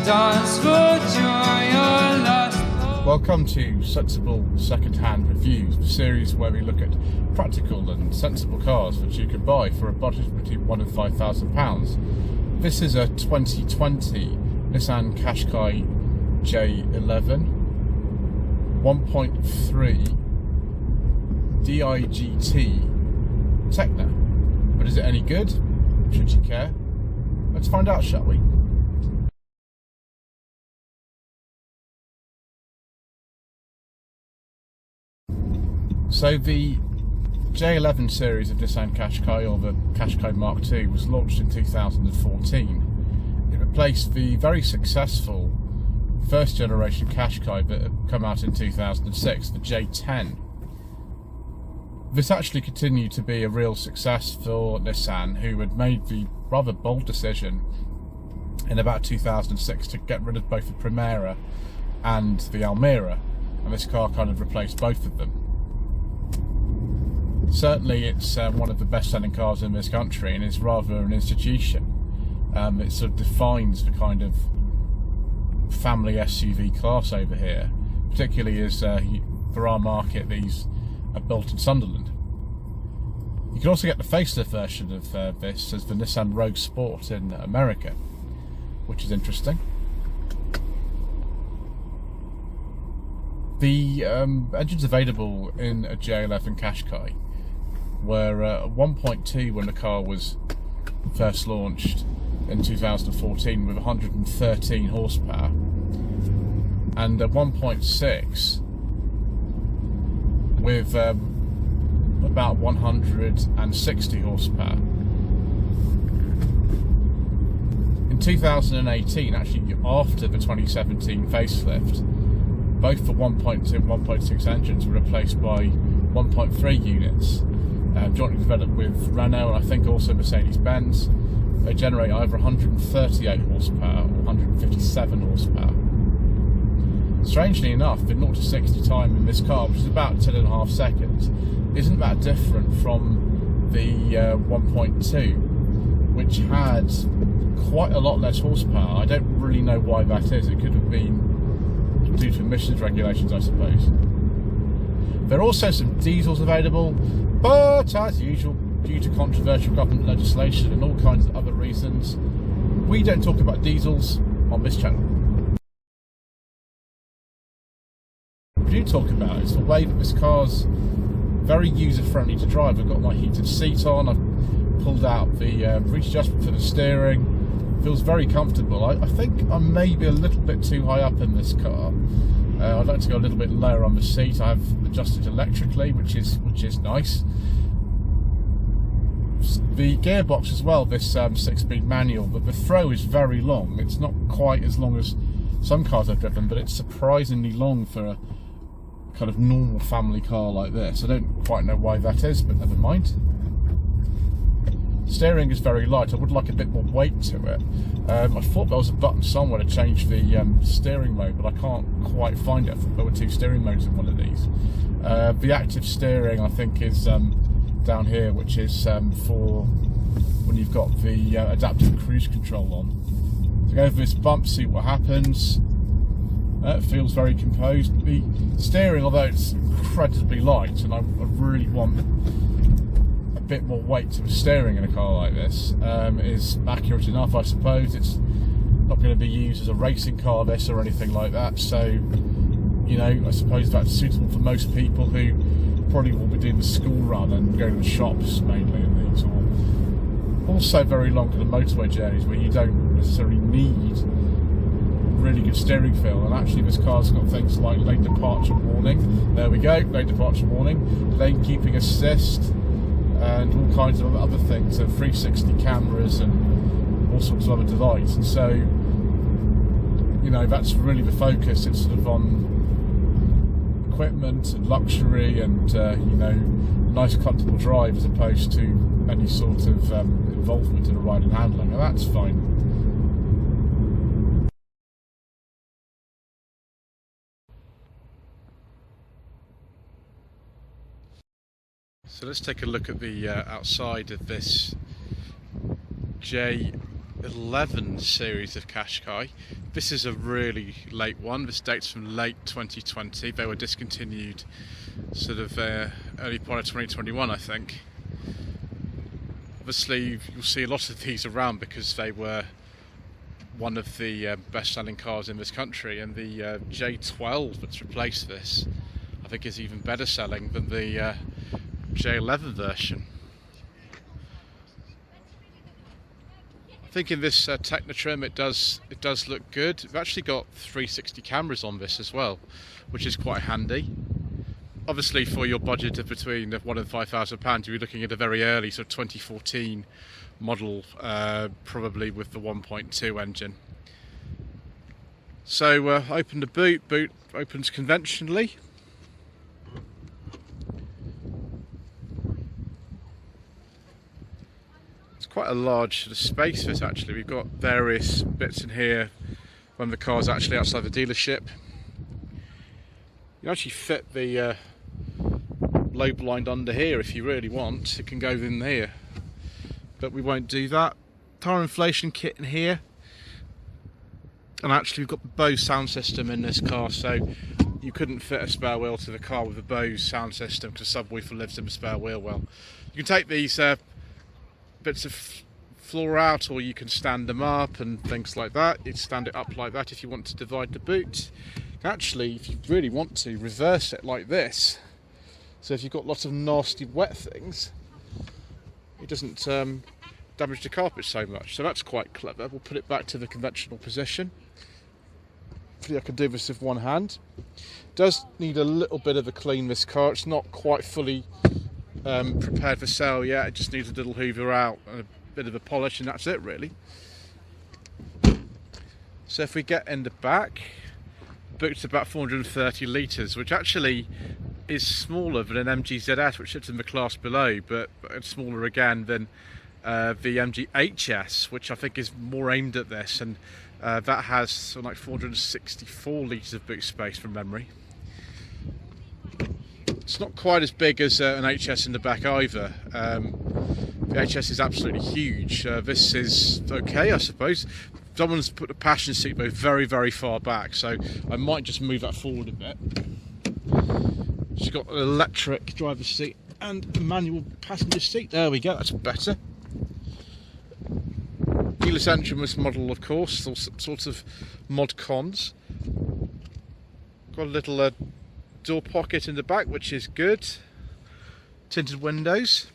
dance for joy or lust. Welcome to Sensible Secondhand Reviews, the series where we look at practical and sensible cars which you can buy for a budget between £1,000 and £5,000. This is a 2020 Nissan Qashqai J11 1.3 DIGT Tekna. But is it any good? Should you care? Let's find out, shall we? So the J11 series of Nissan Qashqai, or the Qashqai Mark II, was launched in 2014. It replaced the very successful first generation Qashqai that had come out in 2006, the J10. This actually continued to be a real success for Nissan, who had made the rather bold decision in about 2006 to get rid of both the Primera and the Almera, and this car kind of replaced both of them. Certainly it's one of the best-selling cars in this country, and is rather an institution. It sort of defines the kind of family SUV class over here, particularly as for our market these are built in Sunderland. You can also get the facelift version of this as the Nissan Rogue Sport in America, which is interesting. The engines available in a J11 Qashqai were 1.2 when the car was first launched in 2014 with 113 horsepower, and a 1.6 with about 160 horsepower. In 2018, actually after the 2017 facelift, both the 1.2 and 1.6 engines were replaced by 1.3 units, jointly developed with Renault and I think also Mercedes-Benz. They generate either 138 horsepower or 157 horsepower. Strangely enough, the 0 to 60 time in this car, which is about 10.5 seconds, isn't that different from the 1.2, which had quite a lot less horsepower. I don't really know why that is. It could have been due to emissions regulations, I suppose. There are also some diesels available, but as usual, due to controversial government legislation and all kinds of other reasons, we don't talk about diesels on this channel. What we do talk about is the way that this car's very user-friendly to drive. I've got my heated seat on, I've pulled out the reach adjustment for the steering. Feels very comfortable. I think I'm maybe a little bit too high up in this car. I'd like to go a little bit lower on the seat. I have adjusted electrically, which is nice. The gearbox as well, this 6-speed manual, but the throw is very long. It's not quite as long as some cars I've driven, but it's surprisingly long for a kind of normal family car like this. I don't quite know why that is, but never mind. Steering is very light. I would like a bit more weight to it. I thought there was a button somewhere to change the steering mode, but I can't quite find it. I thought there were 2 steering modes in one of these. The active steering, I think, is down here, which is for when you've got the adaptive cruise control on. So go over this bump, see what happens. It feels very composed. The steering, although it's incredibly light, and I really want a bit more weight to the steering in a car like this, is accurate enough, I suppose. It's not going to be used as a racing car, this, or anything like that. So, you know, I suppose that's suitable for most people who probably will be doing the school run and going to the shops mainly in these, or also very long kind of motorway journeys where you don't necessarily need really good steering feel. And actually this car's got things like lane departure warning, there we go, lane departure warning, lane keeping assist, and all kinds of other things, and 360 cameras and all sorts of other delights. And so, you know, that's really the focus. It's sort of on equipment and luxury and you know, nice comfortable drive, as opposed to any sort of involvement in a ride and handling, and that's fine. So let's take a look at the outside of this J11 J11 series of Qashqai. This is a really late one. This dates from late 2020. They were discontinued sort of early part of 2021, I think. Obviously, you'll see a lot of these around because they were one of the best-selling cars in this country, and the J12 that's replaced this, I think, is even better selling than the J11 version. I think in this Tekna trim it does look good. We've actually got 360 cameras on this as well, which is quite handy. Obviously, for your budget of between £1,000 and £5,000, you're looking at a very early sort of 2014 model, probably with the 1.2 engine. So open the boot. Boot opens conventionally. Quite a large sort of space this actually. We've got various bits in here when the car's actually outside the dealership. You can actually fit the low blind under here if you really want. It can go in here, but we won't do that. Tire inflation kit in here, and actually we've got the Bose sound system in this car, so you couldn't fit a spare wheel to the car with the Bose sound system because the subwoofer lives in the spare wheel well. You can take these bits of floor out, or you can stand them up and things like that. You'd stand it up like that if you want to divide the boot. Actually, if you really want to, reverse it like this, so if you've got lots of nasty wet things, it doesn't damage the carpet so much. So that's quite clever. We'll put it back to the conventional position. Hopefully I can do this with one hand. Does need a little bit of a clean, this car. It's not quite fully prepared for sale yet. It just needs a little hoover out and a bit of a polish, and that's it really. So if we get in the back, boot's about 430 litres, which actually is smaller than an MG ZS, which sits in the class below, but it's smaller again than the MG HS, which I think is more aimed at this, and that has something like 464 litres of boot space from memory. It's not quite as big as an HS in the back either. The HS is absolutely huge. This is okay, I suppose. Someone's put the passenger seat both very, very far back, so I might just move that forward a bit. She's got an electric driver's seat and a manual passenger seat. There we go, that's better. Keyless entry in this model, of course, all sorts of mod cons. Got a little door pocket in the back, which is good. Tinted windows,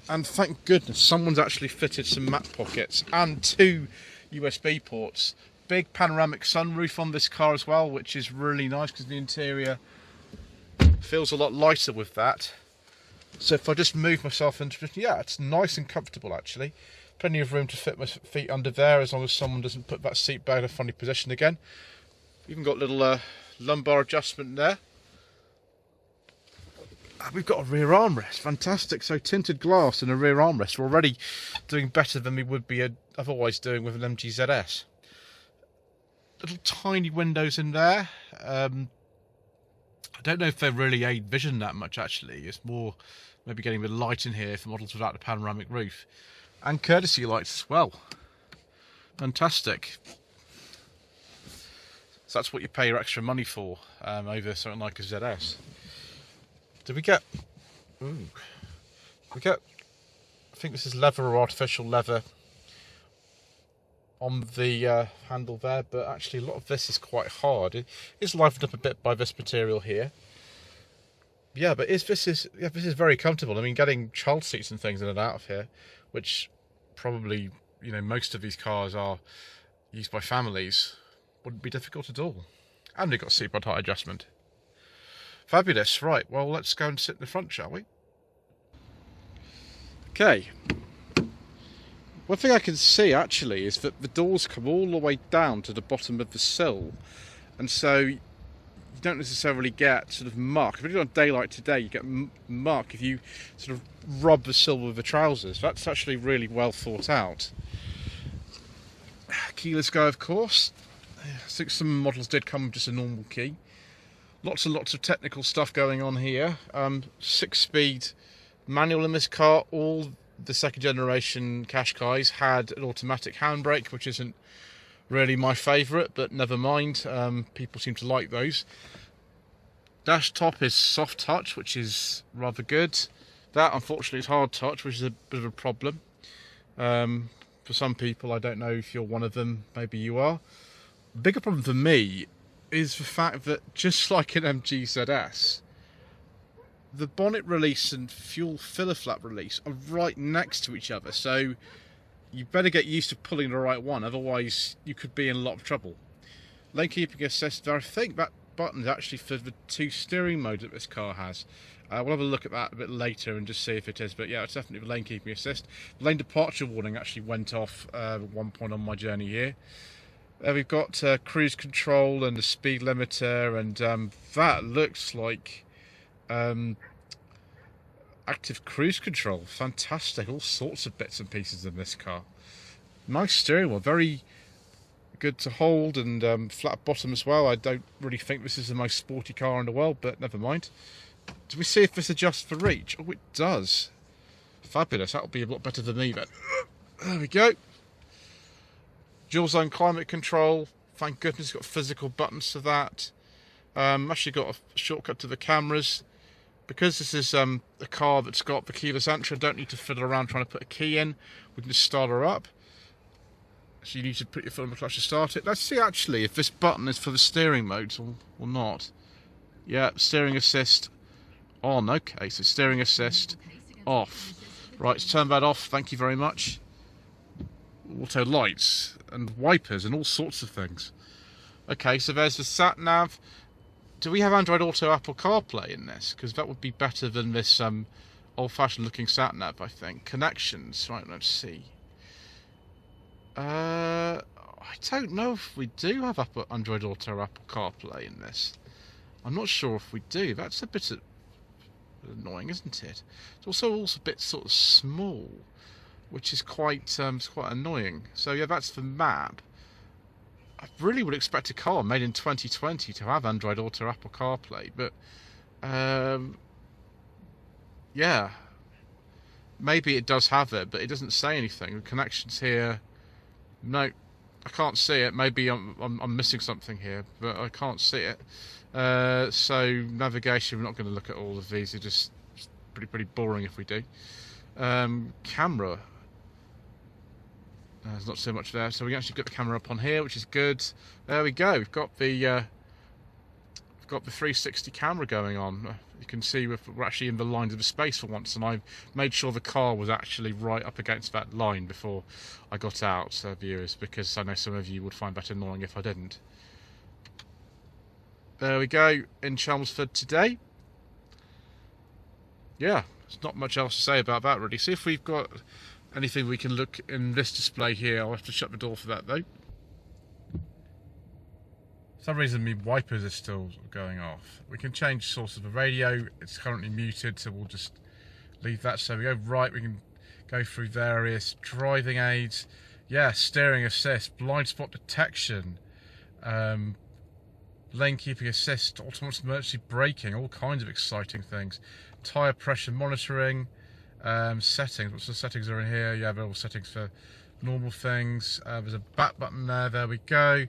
and thank goodness someone's actually fitted some mat pockets and 2 USB ports. Big panoramic sunroof on this car as well, which is really nice because the interior feels a lot lighter with that. So if I just move myself into it, yeah, it's nice and comfortable actually. Plenty of room to fit my feet under there, as long as someone doesn't put that seat back in a funny position again. Even got a little lumbar adjustment there. We've got a rear armrest, fantastic. So tinted glass and a rear armrest. We're already doing better than we would be otherwise doing with an MG ZS. Little tiny windows in there. I don't know if they really aid vision that much actually. It's more maybe getting a bit of light in here for models without the panoramic roof. And courtesy lights as well. Fantastic. So that's what you pay your extra money for over something like a ZS. Did we get? Ooh, we get. I think this is leather or artificial leather on the handle there, but actually a lot of this is quite hard. It is livened up a bit by this material here. Yeah, but this is very comfortable. I mean, getting child seats and things in and out of here, which probably, you know, most of these cars are used by families, wouldn't be difficult at all. And they've got seatbelt height adjustment. Fabulous. Right, well, let's go and sit in the front, shall we? Okay. One thing I can see actually is that the doors come all the way down to the bottom of the sill, and so you don't necessarily get sort of muck. If you're on daylight today, you get muck if you sort of rub the sill with the trousers. That's actually really well thought out. Keyless go, of course. I think some models did come with just a normal key. Lots and lots of technical stuff going on here. 6-speed manual in this car. All the second generation Qashqais had an automatic handbrake, which isn't really my favourite, but never mind. People seem to like those. Dash top is soft touch, which is rather good. That, unfortunately, is hard touch, which is a bit of a problem. For some people, I don't know if you're one of them, maybe you are. The bigger problem for me is the fact that, just like an MGZS, the bonnet release and fuel filler flap release are right next to each other, so you better get used to pulling the right one, otherwise you could be in a lot of trouble. Lane keeping assist, I think that button is actually for the 2 steering modes that this car has. We'll have a look at that a bit later and just see if it is, but yeah, it's definitely the lane keeping assist. The lane departure warning actually went off at one point on my journey here. We've got cruise control and the speed limiter, and that looks like active cruise control. Fantastic, all sorts of bits and pieces in this car. Nice steering wheel, very good to hold, and flat bottom as well. I don't really think this is the most sporty car in the world, but never mind. Do we see if this adjusts for reach? Oh, it does. Fabulous, that'll be a lot better than me then. There we go. Dual zone climate control, thank goodness it's got physical buttons to that. Actually got a shortcut to the cameras. Because this is a car that's got the keyless entry, I don't need to fiddle around trying to put a key in. We can just start her up. So you need to put your foot on the clutch to start it. Let's see actually if this button is for the steering modes or not. Yeah, steering assist on. Okay, so steering assist off. Right, let's turn that off, thank you very much. Auto lights and wipers and all sorts of things. Okay, so there's the sat nav. Do we have Android Auto, Apple CarPlay in this? Because that would be better than this old-fashioned looking sat nav, I think. Connections, right, let's see. I don't know if we do have Android Auto or Apple CarPlay in this. I'm not sure if we do. That's a bit annoying, isn't it? It's also a bit sort of small, which is quite annoying. So yeah, that's the map. I really would expect a car made in 2020 to have Android Auto or Apple CarPlay, but yeah, maybe it does have it, but it doesn't say anything. The connections here, no, I can't see it. Maybe I'm missing something here, but I can't see it. So navigation, we're not going to look at all of these. They're just pretty boring if we do. Camera. There's not so much there, so we actually got the camera up on here, which is good. There we go. We've got the 360 camera going on. You can see we're actually in the lines of the space for once, and I made sure the car was actually right up against that line before I got out, viewers, because I know some of you would find that annoying if I didn't. There we go, in Chelmsford today. Yeah, there's not much else to say about that really. See if we've got anything we can look in this display here. I'll have to shut the door for that though. For some reason my wipers are still going off. We can change source of the radio. It's currently muted, so we'll just leave that. So we go right, we can go through various driving aids. Yeah, steering assist, blind spot detection, lane keeping assist, autonomous emergency braking, all kinds of exciting things. Tyre pressure monitoring, settings. What sort of settings are in here? Yeah, they're all settings for normal things. There's a back button there we go.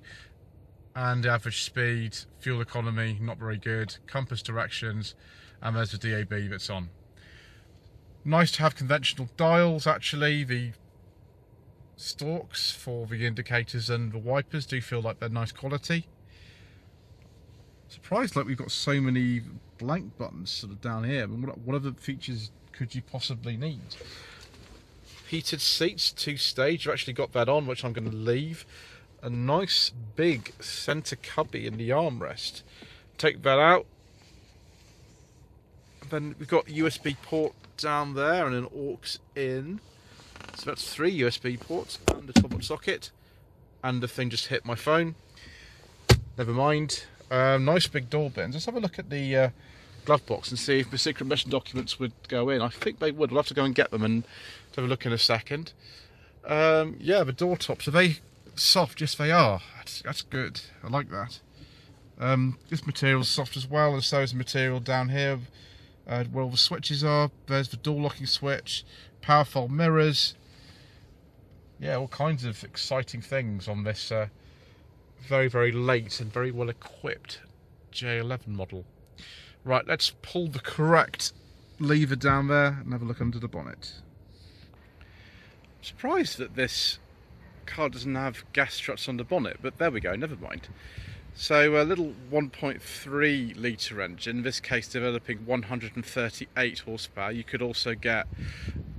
And average speed, fuel economy, not very good. Compass directions, and there's the DAB that's on. Nice to have conventional dials actually. The stalks for the indicators and the wipers do feel like they're nice quality. Surprised like we've got so many blank buttons sort of down here. I mean, what other features could you possibly need? Heated seats, 2-stage. You've actually got that on, which I'm going to leave. A nice big centre cubby in the armrest. Take that out. Then we've got USB port down there and an aux in. So that's 3 USB ports and a top-up socket. And the thing just hit my phone. Never mind. Nice big door bins. Let's have a look at the glove box and see if the secret mission documents would go in. I think they would. We'll have to go and get them and have a look in a second. Yeah, the door tops, are they soft? Yes, they are. That's good. I like that. This material's soft as well, and so is the material down here where all the switches are. There's the door locking switch. powerful mirrors. Yeah, all kinds of exciting things on this very, very late and very well equipped J11 model. Right, let's pull the correct lever down there and have a look under the bonnet. I'm surprised that this car doesn't have gas struts on the bonnet, but there we go, never mind. So a little 1.3 litre engine, in this case developing 138 horsepower. You could also get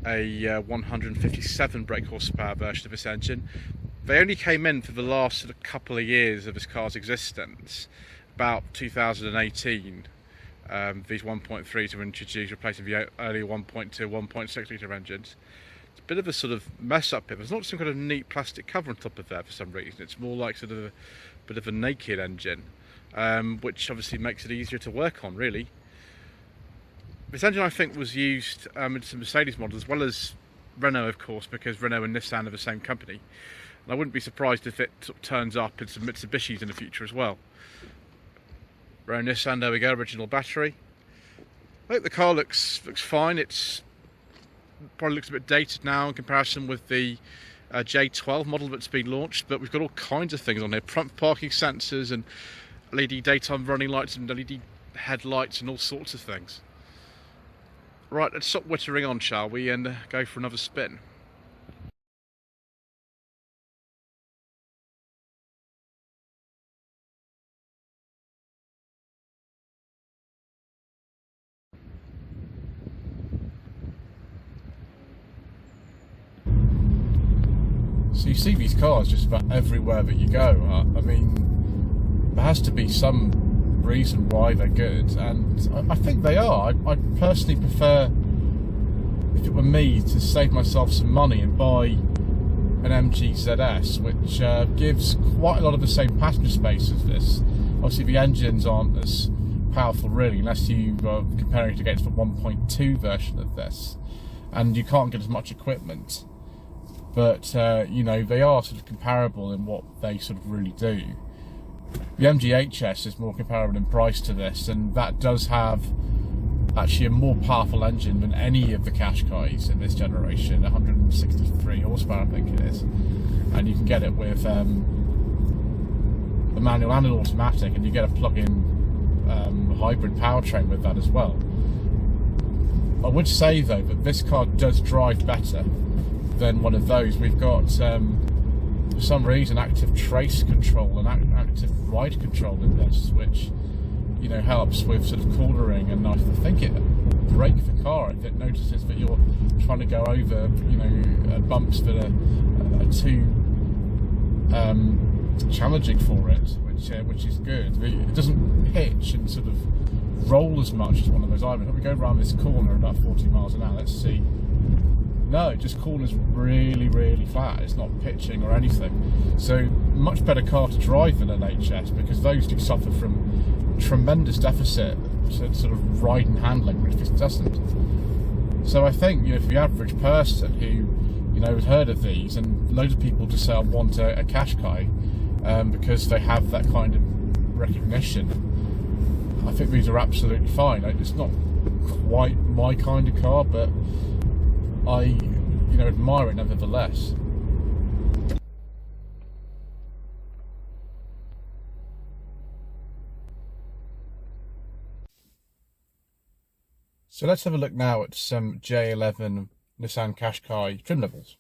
a 157 brake horsepower version of this engine. They only came in for the last sort of couple of years of this car's existence. About 2018, these 1.3s were introduced, replacing the earlier 1.2, 1.6 litre engines. It's a bit of a sort of mess up here. There's not some kind of neat plastic cover on top of there for some reason. It's more like sort of a bit of a naked engine, which obviously makes it easier to work on, really. This engine, I think, was used in some Mercedes models, as well as Renault, of course, because Renault and Nissan are the same company. And I wouldn't be surprised if it sort of turns up in some Mitsubishis in the future as well. Renault Nissan, there we go, original battery. I think the car looks fine. It's probably looks a bit dated now in comparison with the J12 model that's been launched, but we've got all kinds of things on here. Front parking sensors and LED daytime running lights and LED headlights and all sorts of things. Right, let's stop whittering on, shall we, and go for another spin. So you see these cars just about everywhere that you go. I mean, there has to be some reason why they're good, and I think they are. I personally prefer, if it were me, to save myself some money and buy an MG ZS, which gives quite a lot of the same passenger space as this. Obviously the engines aren't as powerful really, unless you are comparing it against the 1.2 version of this, and you can't get as much equipment. But you know, they are sort of comparable in what they sort of really do. The MGHS is more comparable in price to this, and that does have actually a more powerful engine than any of the Qashqais in this generation, 163 horsepower I think it is, and you can get it with the manual and an automatic, and you get a plug-in hybrid powertrain with that as well. I would say though that this car does drive better than one of those. We've got for some reason active trace control and active ride control in this, which, you know, helps with sort of cornering, and I think it brakes the car if it notices that you're trying to go over, you know, bumps that are too challenging for it, which is good. It doesn't pitch and sort of roll as much as one of those either. If we go around this corner about 40 miles an hour, let's see. No, it just corners really, really flat. It's not pitching or anything. So much better car to drive than an HS, because those do suffer from tremendous deficit to sort of ride and handling, which this doesn't. So I think, you know, for the average person who, you know, has heard of these, and loads of people just say I want a Qashqai because they have that kind of recognition, I think these are absolutely fine. It's not quite my kind of car, but I, you know, admire it nevertheless. So let's have a look now at some J11 Nissan Qashqai trim levels.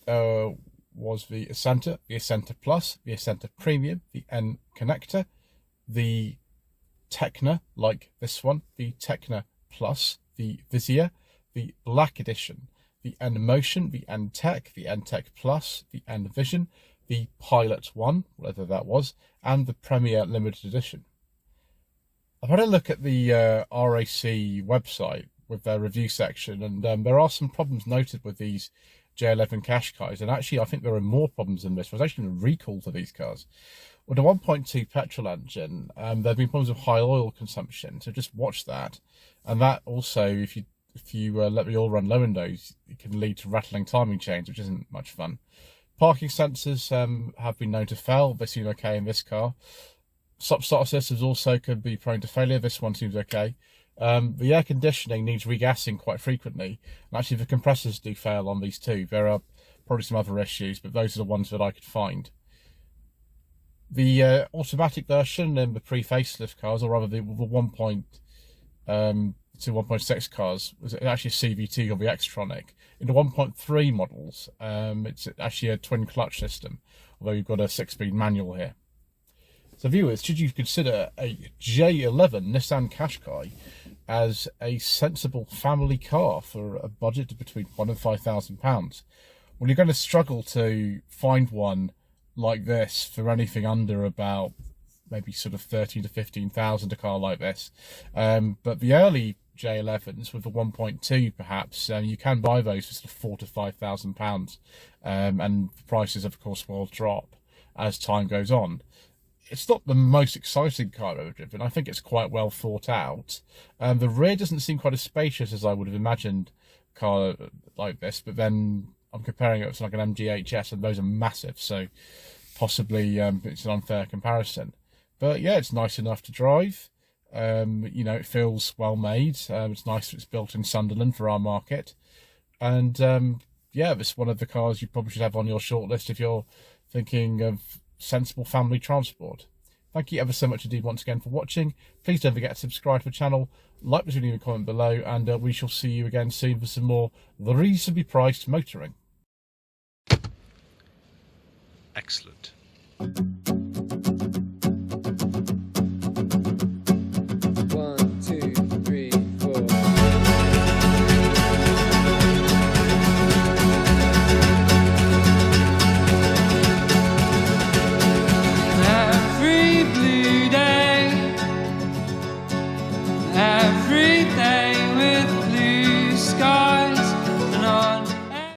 Was the Ascenta, the Ascenta Plus, the Ascenta Premium, the N Connector, the Tekna, like this one, the Tekna Plus, the Vizier, the Black Edition, the N Motion, the N Tech, the N Tech Plus, the N Vision, the Pilot 1, whatever that was, and the Premier Limited Edition. I've had a look at the RAC website with their review section, and there are some problems noted with these J11 Qashqais, and actually I think there are more problems than this. There's actually a recall for these cars. With a 1.2 petrol engine, there have been problems with high oil consumption, so just watch that. And that also, if you let the oil run low in those, it can lead to rattling timing chains, which isn't much fun. Parking sensors have been known to fail. They seem okay in this car. Stop-start systems also could be prone to failure. This one seems okay. The air conditioning needs regassing quite frequently, and actually the compressors do fail on these too. There are probably some other issues, but those are the ones that I could find. The automatic version in the pre-facelift cars, or rather the 1.2, 1.6 cars, was actually a CVT or the Xtronic. In the 1.3 models, it's actually a twin clutch system, although you've got a 6-speed manual here. So viewers, should you consider a J11 Nissan Qashqai as a sensible family car for a budget of between £1,000 and £5,000? Well, you're going to struggle to find one like this for anything under about maybe sort of 13 to 15,000, a car like this. But the early J11s with the 1.2 perhaps, you can buy those for sort of £4,000 to £5,000, and the prices of course will drop as time goes on. It's not the most exciting car I've ever driven. I think it's quite well thought out. The rear doesn't seem quite as spacious as I would have imagined a car like this, but then I'm comparing it to like an MGHS, and those are massive, so possibly it's an unfair comparison. But yeah, it's nice enough to drive. You know, it feels well made. It's nice that it's built in Sunderland for our market. And yeah, it's one of the cars you probably should have on your shortlist if you're thinking of sensible family transport. Thank you ever so much indeed once again for watching. Please don't forget to subscribe to the channel, like this video and comment below, and we shall see you again soon for some more reasonably priced motoring. Excellent.